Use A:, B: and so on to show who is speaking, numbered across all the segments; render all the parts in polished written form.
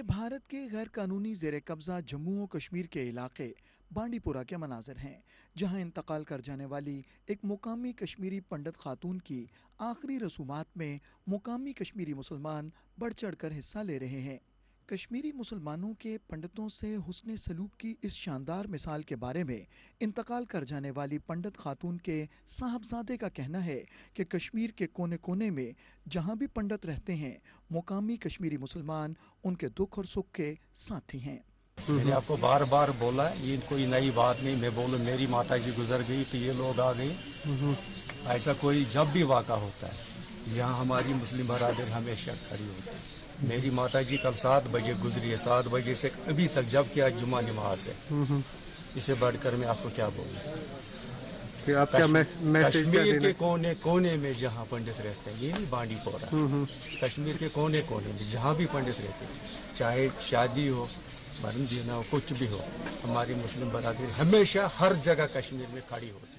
A: ये भारत के गैर कानूनी ज़ेर कब्ज़ा जम्मू और कश्मीर के इलाके बांडीपुरा के मनाज़र हैं, जहां इंतकाल कर जाने वाली एक मुकामी कश्मीरी पंडित खातून की आखिरी रसूमात में मुकामी कश्मीरी मुसलमान बढ़ चढ़ कर हिस्सा ले रहे हैं। कश्मीरी मुसलमानों के पंडितों से हुस्ने सलूक की इस शानदार मिसाल के बारे में इंतकाल कर जाने वाली पंडित खातून के साहबजादे का कहना है कि कश्मीर के कोने कोने में जहां भी पंडित रहते हैं, मुकामी कश्मीरी मुसलमान उनके दुख और सुख के साथी हैं।
B: मैंने आपको बार बार बोला है, ये कोई नई बात नहीं। मैं बोलूँ मेरी माता जी गुजर गई तो ये लोग आ गए। ऐसा कोई जब भी वाक़ा होता है, यहाँ हमारी मुस्लिम बरादर हमेशा खड़ी होती है। मेरी माता जी कल 7 बजे गुजरी है, 7 बजे से अभी तक, जब क्या जुम्मा नमाज है। इसे बढ़कर मैं आपको क्या बोलूँ
C: कि आप क्या मैसेज
B: कश्मीर के कोने कोने में जहाँ पंडित रहते हैं, ये नहीं बांडीपोरा, कश्मीर के कोने कोने में जहाँ भी पंडित रहते हैं, चाहे शादी हो, मरण जीना हो, कुछ भी हो, हमारी मुस्लिम बरादरी हमेशा हर जगह कश्मीर में खड़ी होती है।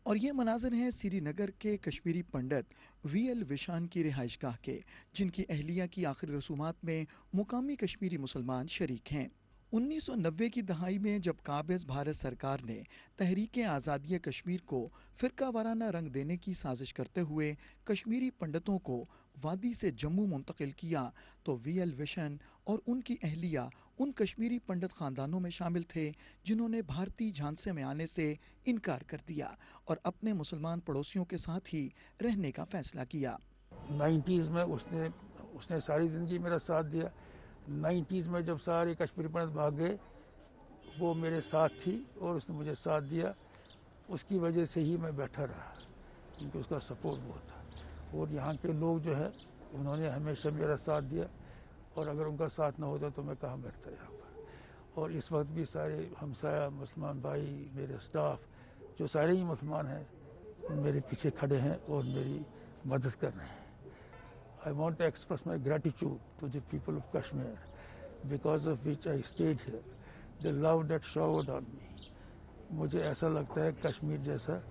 A: और ये मनाज़र हैं श्रीनगर के कश्मीरी पंडित वीएल विशान की रिहाइशगाह के, जिनकी अहलिया की आखिरी रसूमात में मुकामी कश्मीरी मुसलमान शरीक हैं। 1990 की दहाई में जब काबिज भारत सरकार ने तहरीक आज़ादी कश्मीर को फ़िरका वाराना रंग देने की साजिश करते हुए कश्मीरी पंडितों को वादी से जम्मू मुंतकिल किया, तो वीएल विशन और उनकी अहलिया उन कश्मीरी पंडित ख़ानदानों में शामिल थे जिन्होंने भारतीय झांसे में आने से इनकार कर दिया और अपने मुसलमान पड़ोसियों के साथ ही रहने का फ़ैसला किया।
D: 90s में उसने सारी ज़िंदगी मेरा साथ दिया। 90s में जब सारे कश्मीरी पंडित भाग गए, वो मेरे साथ थी और उसने मुझे साथ दिया। उसकी वजह से ही मैं बैठा रहा, क्योंकि उसका सपोर्ट बहुत था। और यहाँ के लोग जो है, उन्होंने हमेशा मेरा साथ दिया, और अगर उनका साथ ना होता तो मैं कहाँ बैठता यहाँ पर। और इस वक्त भी सारे हमसाया मुसलमान भाई, मेरे स्टाफ, जो सारे ही मुसलमान हैं, मेरे पीछे खड़े हैं और मेरी मदद कर रहे हैं। I want to express my gratitude to the people of Kashmir, because of which I stayed here. The love that showered on me. मुझे ऐसा लगता है कश्मीर जैसा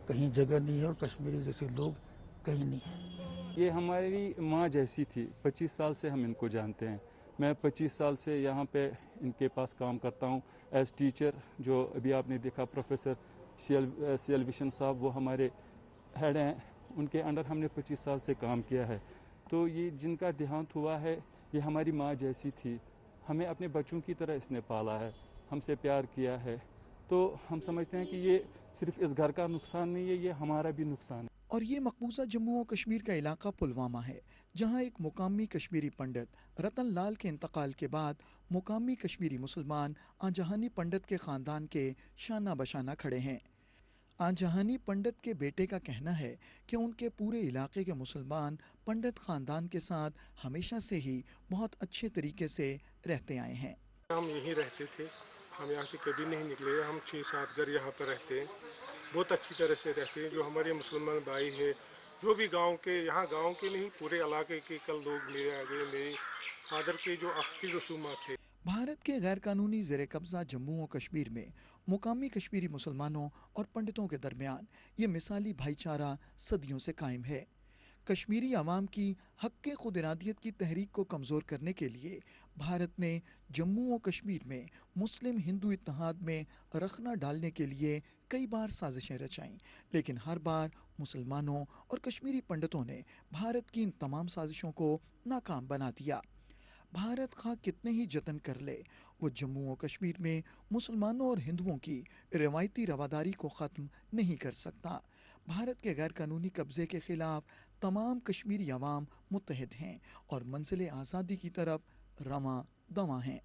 D: कहीं जगह नहीं है और कश्मीरी जैसे लोग कहीं नहीं हैं।
E: ये हमारी माँ जैसी थी। 25 साल से हम इनको जानते हैं। मैं 25 साल से यहाँ पे इनके पास काम करता हूँ एज टीचर। जो अभी आपने देखा प्रोफेसर सीएल विशन साहब, वो हमारे हेड हैं, उनके अंडर हमने 25 साल से काम किया है। तो ये जिनका देहांत हुआ है, ये हमारी माँ जैसी थी। हमें अपने बच्चों की तरह इसने पाला है, हमसे प्यार किया है। तो हम समझते हैं कि ये सिर्फ इस घर का नुकसान नहीं है, ये हमारा भी नुकसान है।
A: और ये मकबूजा जम्मू और कश्मीर का इलाका पुलवामा है, जहां एक मुकामी कश्मीरी पंडित रतन लाल के इंतकाल के बाद मुकामी कश्मीरी मुसलमान आजहानी पंडित के ख़ानदान के शाना बशाना खड़े हैं। आजहानी पंडित के बेटे का कहना है कि उनके पूरे इलाके के मुसलमान पंडित ख़ानदान के साथ हमेशा से ही बहुत अच्छे तरीके से रहते आए हैं।
F: हम यहीं रहते थे, हम यहाँ से कभी नहीं निकले। हम 6-7 घर यहाँ पर रहते हैं, बहुत अच्छी तरह से रहते हैं। जो हमारे मुसलमान भाई हैं, जो भी गांव के, यहाँ गांव के नहीं पूरे इलाके के, कल लोग मेरे आ गए। मेरे फादर के जो आखिरी रसूमात थे।
A: भारत के गैर कानूनी ज़ेर कब्ज़ा जम्मू और कश्मीर में मुकामी कश्मीरी मुसलमानों और पंडितों के दरमियान ये मिसाली भाईचारा सदियों से कायम है। कश्मीरी आवाम की हक़ खुद इरादियत की तहरीक को कमज़ोर करने के लिए भारत ने जम्मू और कश्मीर में मुस्लिम हिंदू इत्तेहाद में रखना डालने के लिए कई बार साजिशें रचाईं, लेकिन हर बार मुसलमानों और कश्मीरी पंडितों ने भारत की इन तमाम साजिशों को नाकाम बना दिया। भारत खा कितने ही जतन कर ले, वो जम्मू और कश्मीर में मुसलमानों और हिंदुओं की रवायती रवादारी को ख़त्म नहीं कर सकता। भारत के गैर कानूनी कब्ज़े के ख़िलाफ़ तमाम कश्मीरी अवाम मुत्तहिद हैं और मंजिल आज़ादी की तरफ रवां दवां हैं।